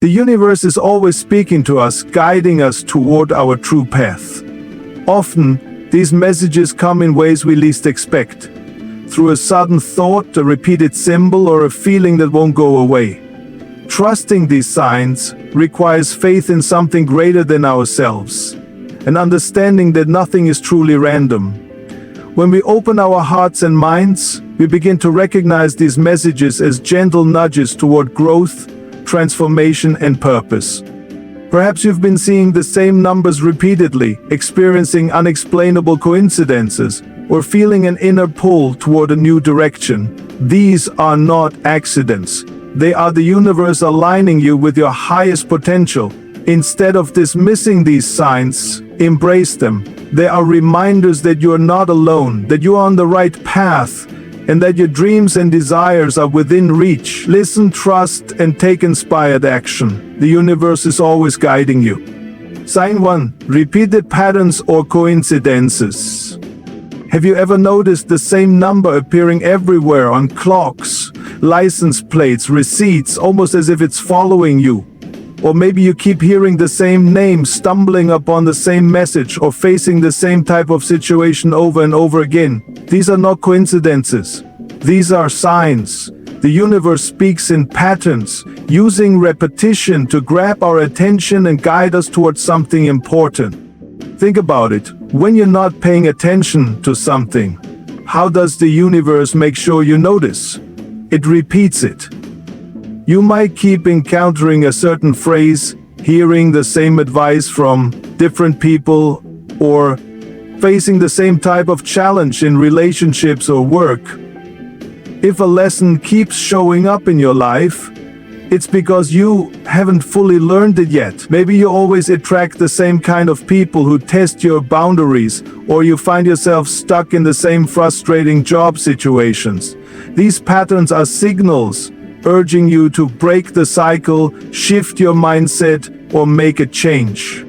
The universe is always speaking to us, guiding us toward our true path. Often, these messages come in ways we least expect. Through a sudden thought, a repeated symbol, or a feeling that won't go away. Trusting these signs requires faith in something greater than ourselves, an understanding that nothing is truly random. When we open our hearts and minds, we begin to recognize these messages as gentle nudges toward growth, transformation, and purpose. Perhaps you've been seeing the same numbers repeatedly, experiencing unexplainable coincidences, or feeling an inner pull toward a new direction. These are not accidents. They are the universe aligning you with your highest potential. Instead of dismissing these signs, embrace them. They are reminders that you are not alone, that you are on the right path, and that your dreams and desires are within reach. Listen, trust, and take inspired action. The universe is always guiding you. Sign 1. Repeated patterns or coincidences. Have you ever noticed the same number appearing everywhere on clocks, license plates, receipts, almost as if it's following you? Or maybe you keep hearing the same name, stumbling upon the same message, or facing the same type of situation over and over again. These are not coincidences. These are signs. The universe speaks in patterns, using repetition to grab our attention and guide us towards something important. Think about it. When you're not paying attention to something, how does the universe make sure you notice? It repeats it. You might keep encountering a certain phrase, hearing the same advice from different people, or facing the same type of challenge in relationships or work. If a lesson keeps showing up in your life, it's because you haven't fully learned it yet. Maybe you always attract the same kind of people who test your boundaries, or you find yourself stuck in the same frustrating job situations. These patterns are signals urging you to break the cycle, shift your mindset, or make a change.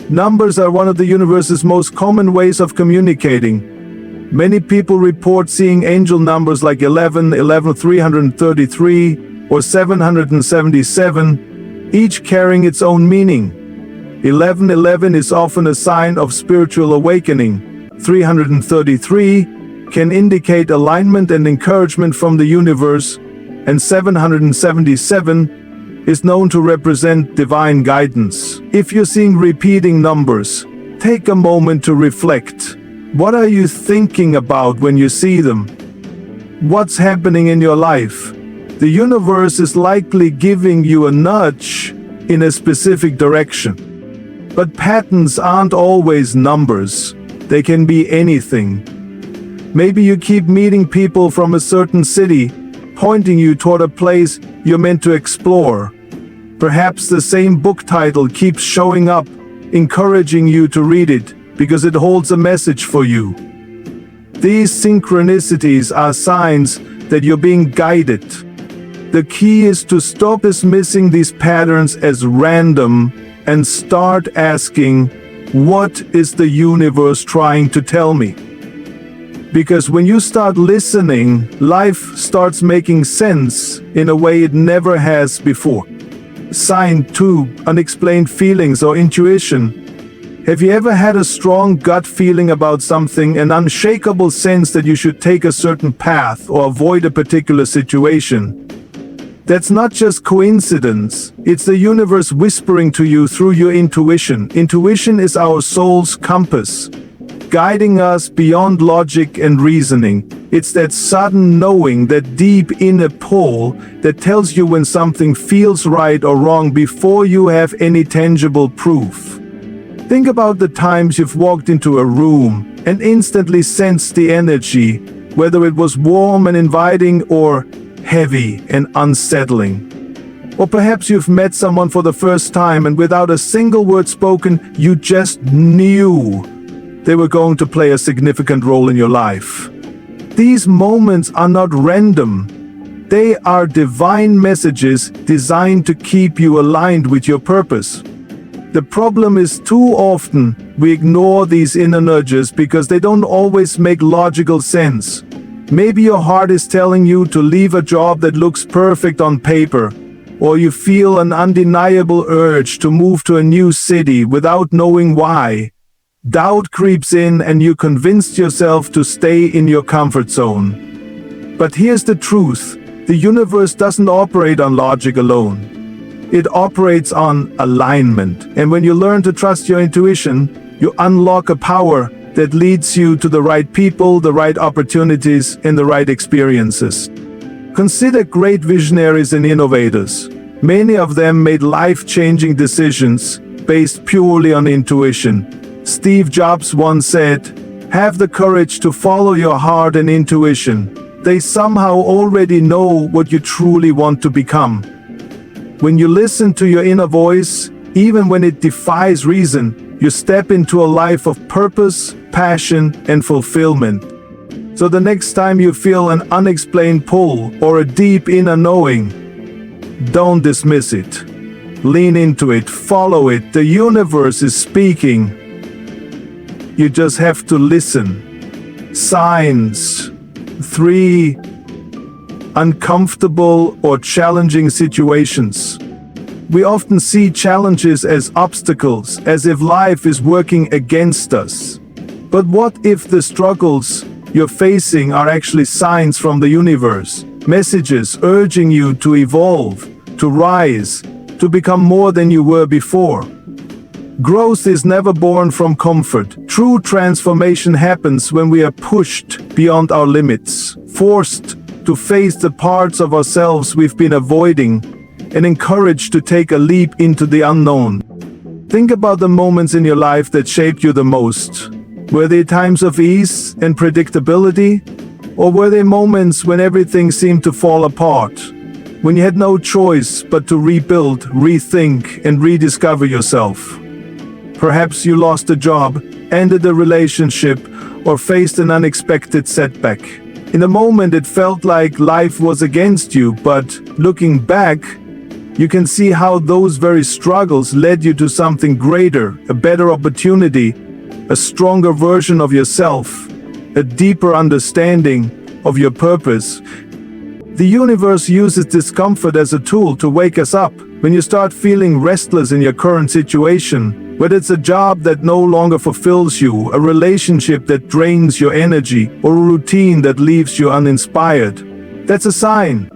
Numbers are one of the universe's most common ways of communicating. Many people report seeing angel numbers like 11, 333, or 777, each carrying its own meaning. 1111 is often a sign of spiritual awakening. 333 can indicate alignment and encouragement from the universe, and 777 is known to represent divine guidance. If you're seeing repeating numbers, take a moment to reflect. What are you thinking about when you see them? What's happening in your life? The universe is likely giving you a nudge in a specific direction. But patterns aren't always numbers. They can be anything. Maybe you keep meeting people from a certain city, pointing you toward a place you're meant to explore. Perhaps the same book title keeps showing up, encouraging you to read it because it holds a message for you. These synchronicities are signs that you're being guided. The key is to stop dismissing these patterns as random and start asking, what is the universe trying to tell me? Because when you start listening, life starts making sense in a way it never has before. Sign 2. Unexplained feelings or intuition. Have you ever had a strong gut feeling about something, an unshakable sense that you should take a certain path or avoid a particular situation? That's not just coincidence, it's the universe whispering to you through your intuition. Intuition is our soul's compass, guiding us beyond logic and reasoning. It's that sudden knowing, that deep inner pull that tells you when something feels right or wrong before you have any tangible proof. Think about the times you've walked into a room and instantly sensed the energy, whether it was warm and inviting or heavy and unsettling. Or perhaps you've met someone for the first time and without a single word spoken, you just knew they were going to play a significant role in your life. These moments are not random. They are divine messages designed to keep you aligned with your purpose. The problem is too often we ignore these inner nudges because they don't always make logical sense. Maybe your heart is telling you to leave a job that looks perfect on paper, or you feel an undeniable urge to move to a new city without knowing why. Doubt creeps in and you convince yourself to stay in your comfort zone. But here's the truth: the universe doesn't operate on logic alone. It operates on alignment. And when you learn to trust your intuition, you unlock a power that leads you to the right people, the right opportunities, and the right experiences. Consider great visionaries and innovators. Many of them made life-changing decisions based purely on intuition. Steve Jobs once said, "Have the courage to follow your heart and intuition. They somehow already know what you truly want to become." When you listen to your inner voice, even when it defies reason, you step into a life of purpose, passion, and fulfillment. So the next time you feel an unexplained pull or a deep inner knowing, don't dismiss it. Lean into it, follow it. The universe is speaking. You just have to listen. Signs. 3. Uncomfortable or challenging situations. We often see challenges as obstacles, as if life is working against us. But what if the struggles you're facing are actually signs from the universe? Messages urging you to evolve, to rise, to become more than you were before. Growth is never born from comfort. True transformation happens when we are pushed beyond our limits, forced to face the parts of ourselves we've been avoiding, and encouraged to take a leap into the unknown. Think about the moments in your life that shaped you the most. Were they times of ease and predictability? Or were they moments when everything seemed to fall apart? When you had no choice but to rebuild, rethink, and rediscover yourself? Perhaps you lost a job, ended a relationship, or faced an unexpected setback. In a moment it felt like life was against you, but looking back, you can see how those very struggles led you to something greater, a better opportunity, a stronger version of yourself, a deeper understanding of your purpose. The universe uses discomfort as a tool to wake us up. When you start feeling restless in your current situation, whether it's a job that no longer fulfills you, a relationship that drains your energy, or a routine that leaves you uninspired, that's a sign.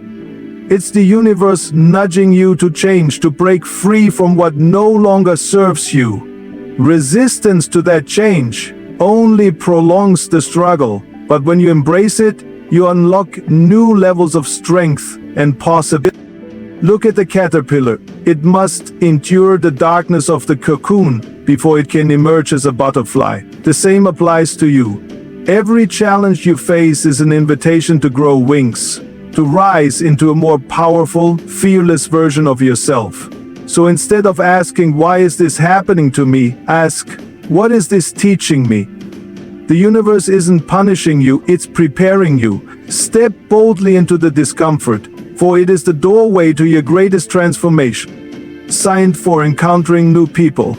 It's the universe nudging you to change, to break free from what no longer serves you. Resistance to that change only prolongs the struggle, but when you embrace it, you unlock new levels of strength and possibility. Look at the caterpillar. It must endure the darkness of the cocoon before it can emerge as a butterfly. The same applies to you. Every challenge you face is an invitation to grow wings, to rise into a more powerful, fearless version of yourself. So instead of asking, "Why is this happening to me?" ask, "What is this teaching me?" The universe isn't punishing you, it's preparing you. Step boldly into the discomfort, for it is the doorway to your greatest transformation. Signed for encountering new people.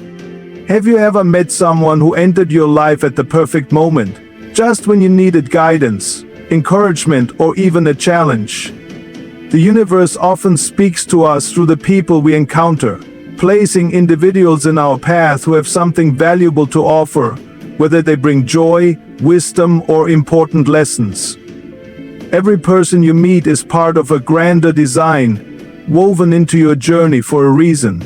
Have you ever met someone who entered your life at the perfect moment, just when you needed guidance, encouragement, or even a challenge? The universe often speaks to us through the people we encounter, placing individuals in our path who have something valuable to offer, whether they bring joy, wisdom, or important lessons. Every person you meet is part of a grander design, woven into your journey for a reason.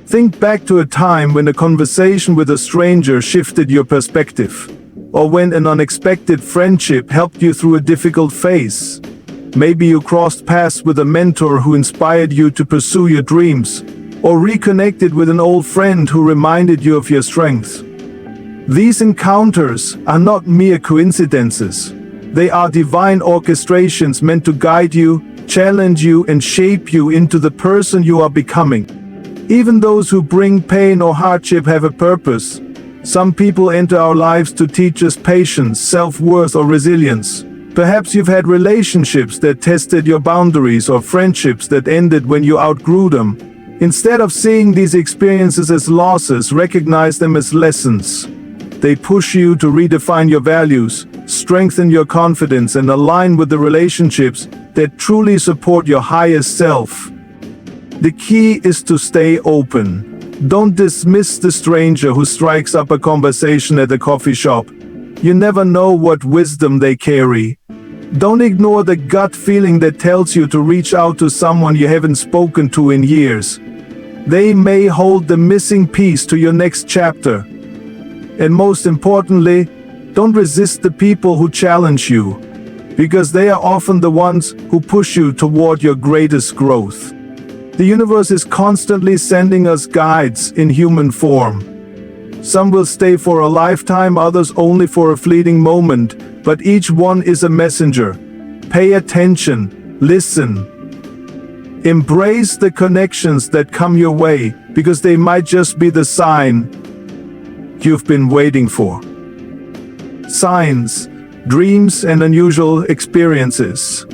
Think back to a time when a conversation with a stranger shifted your perspective, or when an unexpected friendship helped you through a difficult phase. Maybe you crossed paths with a mentor who inspired you to pursue your dreams, or reconnected with an old friend who reminded you of your strengths. These encounters are not mere coincidences. They are divine orchestrations meant to guide you, challenge you, and shape you into the person you are becoming. Even those who bring pain or hardship have a purpose. Some people enter our lives to teach us patience, self-worth, or resilience. Perhaps you've had relationships that tested your boundaries, or friendships that ended when you outgrew them. Instead of seeing these experiences as losses, recognize them as lessons. They push you to redefine your values, strengthen your confidence, and align with the relationships that truly support your highest self. The key is to stay open. Don't dismiss the stranger who strikes up a conversation at a coffee shop. You never know what wisdom they carry. Don't ignore the gut feeling that tells you to reach out to someone you haven't spoken to in years. They may hold the missing piece to your next chapter. And most importantly, don't resist the people who challenge you, because they are often the ones who push you toward your greatest growth. The universe is constantly sending us guides in human form. Some will stay for a lifetime, others only for a fleeting moment, but each one is a messenger. Pay attention, listen. Embrace the connections that come your way, because they might just be the sign you've been waiting for. Signs, dreams, and unusual experiences.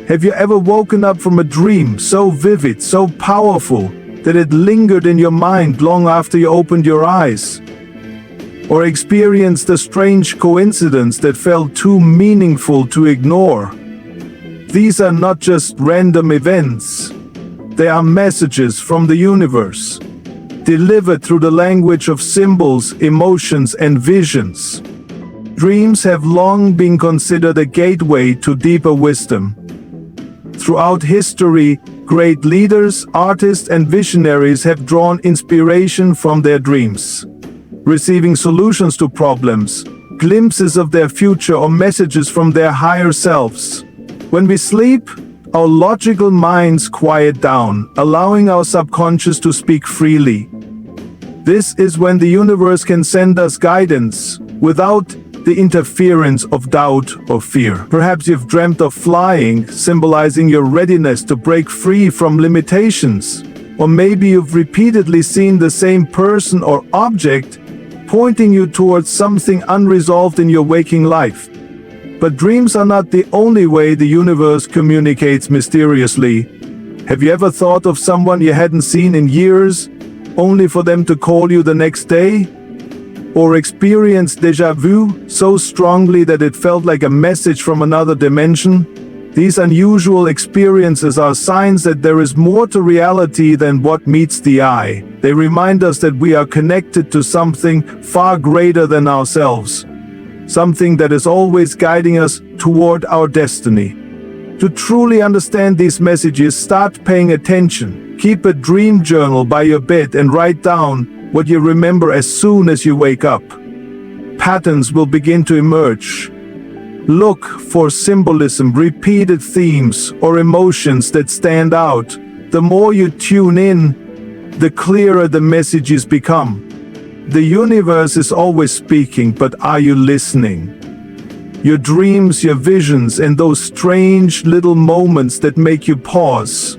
Have you ever woken up from a dream so vivid, so powerful, that it lingered in your mind long after you opened your eyes? Or experienced a strange coincidence that felt too meaningful to ignore? These are not just random events. They are messages from the universe, delivered through the language of symbols, emotions, and visions. Dreams have long been considered a gateway to deeper wisdom. Throughout history, great leaders, artists, and visionaries have drawn inspiration from their dreams, receiving solutions to problems, glimpses of their future, or messages from their higher selves. When we sleep, our logical minds quiet down, allowing our subconscious to speak freely. This is when the universe can send us guidance without the interference of doubt or fear. Perhaps you've dreamt of flying, symbolizing your readiness to break free from limitations. Or maybe you've repeatedly seen the same person or object, pointing you towards something unresolved in your waking life. But dreams are not the only way the universe communicates mysteriously. Have you ever thought of someone you hadn't seen in years, only for them to call you the next day? Or experienced déjà vu so strongly that it felt like a message from another dimension? These unusual experiences are signs that there is more to reality than what meets the eye. They remind us that we are connected to something far greater than ourselves, something that is always guiding us toward our destiny. To truly understand these messages, start paying attention. Keep a dream journal by your bed and write down what you remember as soon as you wake up. Patterns will begin to emerge. Look for symbolism, repeated themes, or emotions that stand out. The more you tune in, the clearer the messages become. The universe is always speaking, but are you listening? Your dreams, your visions, and those strange little moments that make you pause,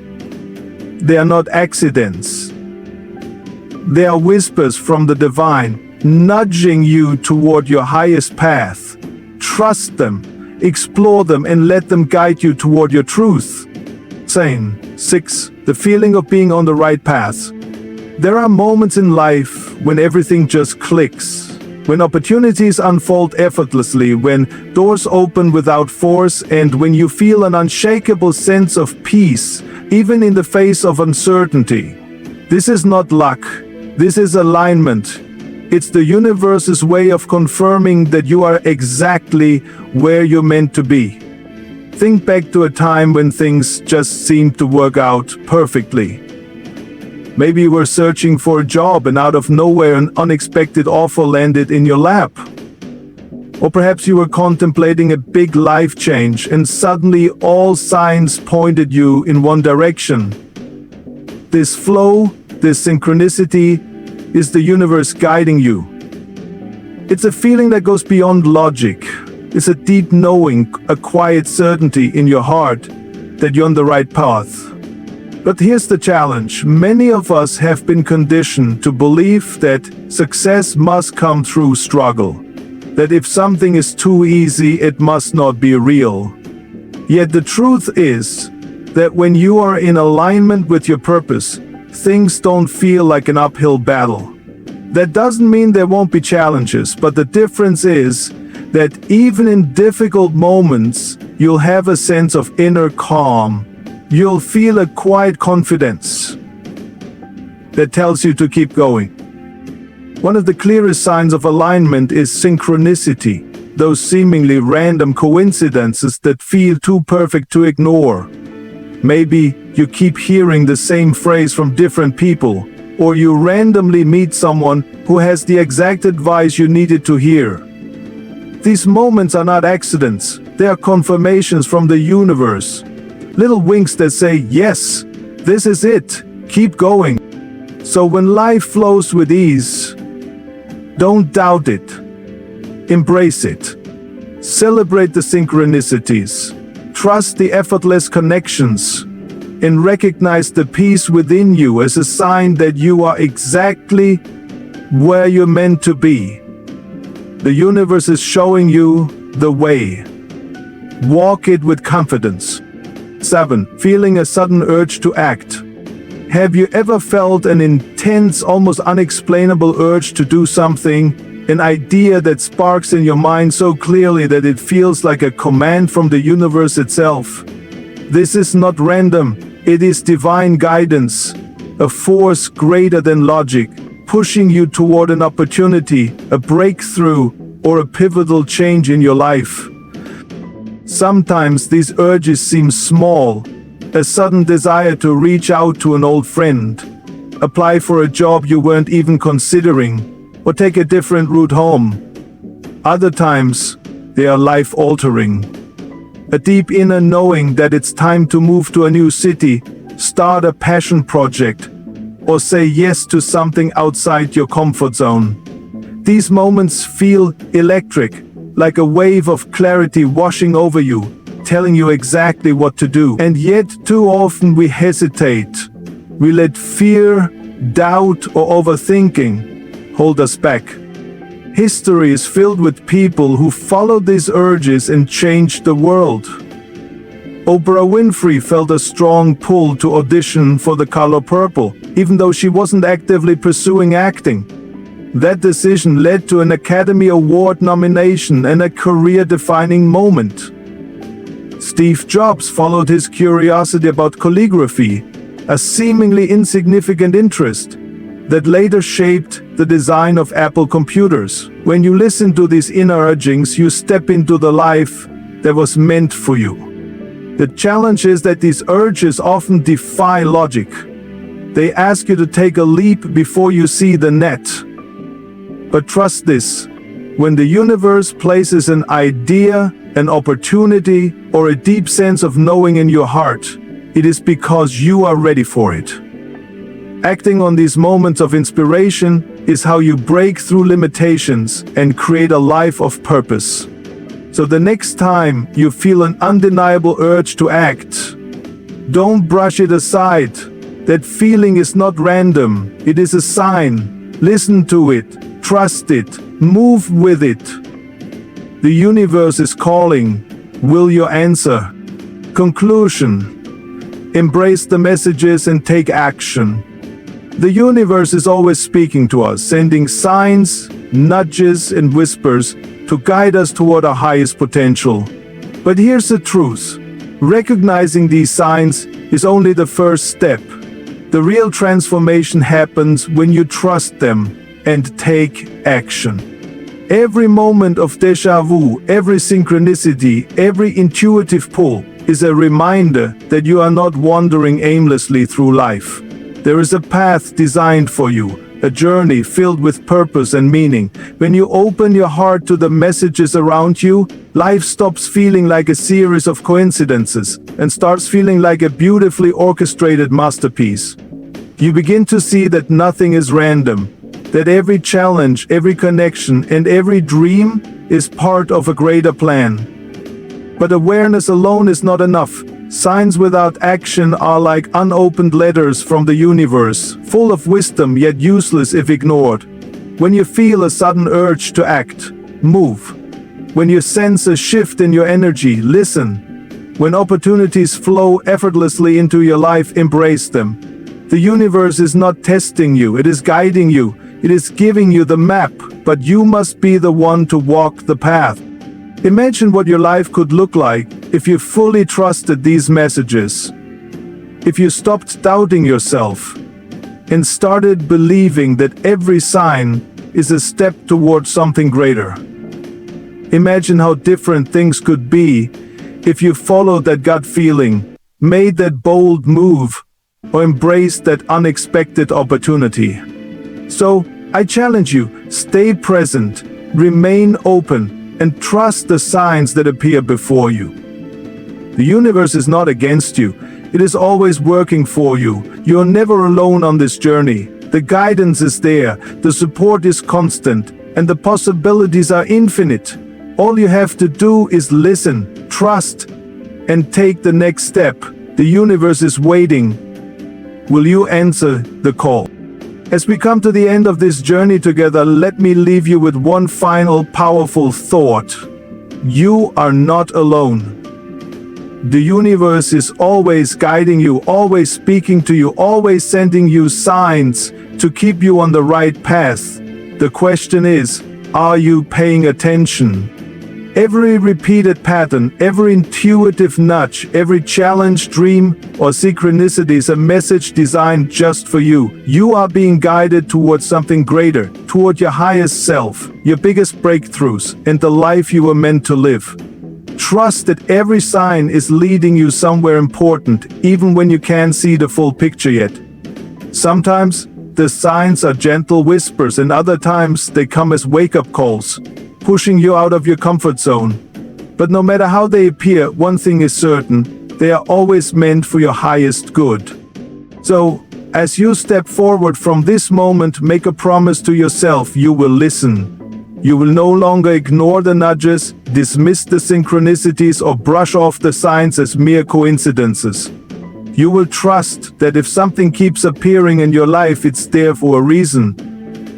they are not accidents. They are whispers from the divine, nudging you toward your highest path. Trust them, explore them, and let them guide you toward your truth. 6. The feeling of being on the right path. There are moments in life when everything just clicks, when opportunities unfold effortlessly, when doors open without force, and when you feel an unshakable sense of peace, even in the face of uncertainty. This is not luck. This is alignment. It's the universe's way of confirming that you are exactly where you're meant to be. Think back to a time when things just seemed to work out perfectly. Maybe you were searching for a job and out of nowhere an unexpected offer landed in your lap. Or perhaps you were contemplating a big life change and suddenly all signs pointed you in one direction. This flow, this synchronicity, is the universe guiding you. It's a feeling that goes beyond logic. It's a deep knowing, a quiet certainty in your heart that you're on the right path. But here's the challenge. Many of us have been conditioned to believe that success must come through struggle, that if something is too easy, it must not be real. Yet the truth is that when you are in alignment with your purpose, things don't feel like an uphill battle. That doesn't mean there won't be challenges, but the difference is that even in difficult moments, you'll have a sense of inner calm, you'll feel a quiet confidence that tells you to keep going. One of the clearest signs of alignment is synchronicity, those seemingly random coincidences that feel too perfect to ignore. Maybe you keep hearing the same phrase from different people, or you randomly meet someone who has the exact advice you needed to hear. These moments are not accidents, they are confirmations from the universe. Little winks that say, yes, this is it, keep going. So when life flows with ease, don't doubt it. Embrace it. Celebrate the synchronicities. Trust the effortless connections. And recognize the peace within you as a sign that you are exactly where you're meant to be. The universe is showing you the way. Walk it with confidence. 7. Feeling a sudden urge to act. Have you ever felt an intense, almost unexplainable urge to do something? An idea that sparks in your mind so clearly that it feels like a command from the universe itself. This is not random, it is divine guidance, a force greater than logic, pushing you toward an opportunity, a breakthrough, or a pivotal change in your life. Sometimes these urges seem small, a sudden desire to reach out to an old friend, apply for a job you weren't even considering, or take a different route home. Other times, they are life-altering. A deep inner knowing that it's time to move to a new city, start a passion project, or say yes to something outside your comfort zone. These moments feel electric, like a wave of clarity washing over you, telling you exactly what to do. And yet, too often we hesitate. We let fear, doubt, or overthinking hold us back. History is filled with people who followed these urges and changed the world. Oprah Winfrey felt a strong pull to audition for The Color Purple, even though she wasn't actively pursuing acting. That decision led to an Academy Award nomination and a career-defining moment. Steve Jobs followed his curiosity about calligraphy, a seemingly insignificant interest that later shaped the design of Apple computers. When you listen to these inner urgings, you step into the life that was meant for you. The challenge is that these urges often defy logic. They ask you to take a leap before you see the net. But trust this, when the universe places an idea, an opportunity, or a deep sense of knowing in your heart, it is because you are ready for it. Acting on these moments of inspiration is how you break through limitations and create a life of purpose. So the next time you feel an undeniable urge to act, don't brush it aside. That feeling is not random, it is a sign. Listen to it, trust it, move with it. The universe is calling. Will you answer? Conclusion: embrace the messages and take action. The universe is always speaking to us, sending signs, nudges, and whispers to guide us toward our highest potential. But here's the truth: recognizing these signs is only the first step. The real transformation happens when you trust them and take action. Every moment of déjà vu, every synchronicity, every intuitive pull is a reminder that you are not wandering aimlessly through life. There is a path designed for you, a journey filled with purpose and meaning. When you open your heart to the messages around you, life stops feeling like a series of coincidences and starts feeling like a beautifully orchestrated masterpiece. You begin to see that nothing is random, that every challenge, every connection, and every dream is part of a greater plan. But awareness alone is not enough. Signs without action are like unopened letters from the universe, full of wisdom yet useless if ignored. When you feel a sudden urge to act, move. When you sense a shift in your energy, listen. When opportunities flow effortlessly into your life, embrace them. The universe is not testing you, it is guiding you. It is giving you the map, but you must be the one to walk the path. Imagine what your life could look like if you fully trusted these messages. if you stopped doubting yourself and started believing that every sign is a step towards something greater. Imagine how different things could be if you followed that gut feeling, made that bold move, or embraced that unexpected opportunity. So, I challenge you, stay present, remain open, and trust the signs that appear before you. The universe is not against you. It is always working for you. You are never alone on this journey. The guidance is there, the support is constant, and the possibilities are infinite. All you have to do is listen, trust, and take the next step. The universe is waiting. Will you answer the call? As we come to the end of this journey together, let me leave you with one final powerful thought. You are not alone. The universe is always guiding you, always speaking to you, always sending you signs to keep you on the right path. The question is, are you paying attention? Every repeated pattern, every intuitive nudge, every challenge, dream, or synchronicity is a message designed just for you. You are being guided towards something greater, toward your highest self, your biggest breakthroughs, and the life you were meant to live. Trust that every sign is leading you somewhere important, even when you can't see the full picture yet. Sometimes, the signs are gentle whispers, and other times they come as wake-up calls, pushing you out of your comfort zone. But no matter how they appear, one thing is certain, they are always meant for your highest good. So, as you step forward from this moment, make a promise to yourself: you will listen. You will no longer ignore the nudges, dismiss the synchronicities, or brush off the signs as mere coincidences. You will trust that if something keeps appearing in your life, it's there for a reason.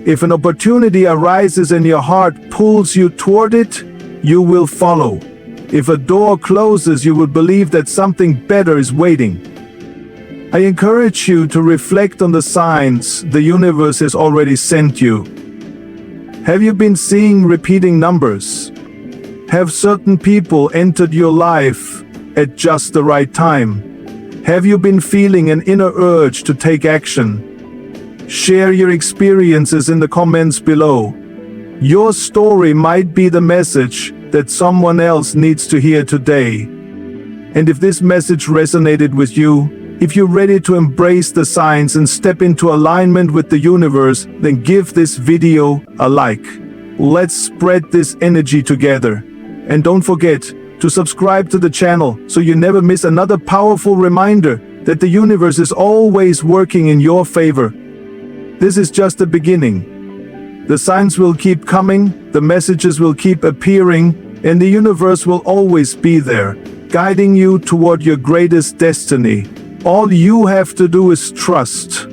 If an opportunity arises and your heart pulls you toward it, you will follow. If a door closes, you will believe that something better is waiting. I encourage you to reflect on the signs the universe has already sent you. Have you been seeing repeating numbers? Have certain people entered your life at just the right time? Have you been feeling an inner urge to take action? Share your experiences in the comments below. Your story might be the message that someone else needs to hear today. And if this message resonated with you, if you're ready to embrace the signs and step into alignment with the universe, then give this video a like. Let's spread this energy together. And don't forget to subscribe to the channel so you never miss another powerful reminder that the universe is always working in your favor. This is just the beginning. The signs will keep coming, the messages will keep appearing, and the universe will always be there, guiding you toward your greatest destiny. All you have to do is trust,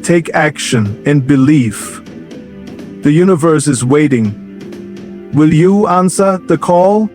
take action, and believe. The universe is waiting. Will you answer the call?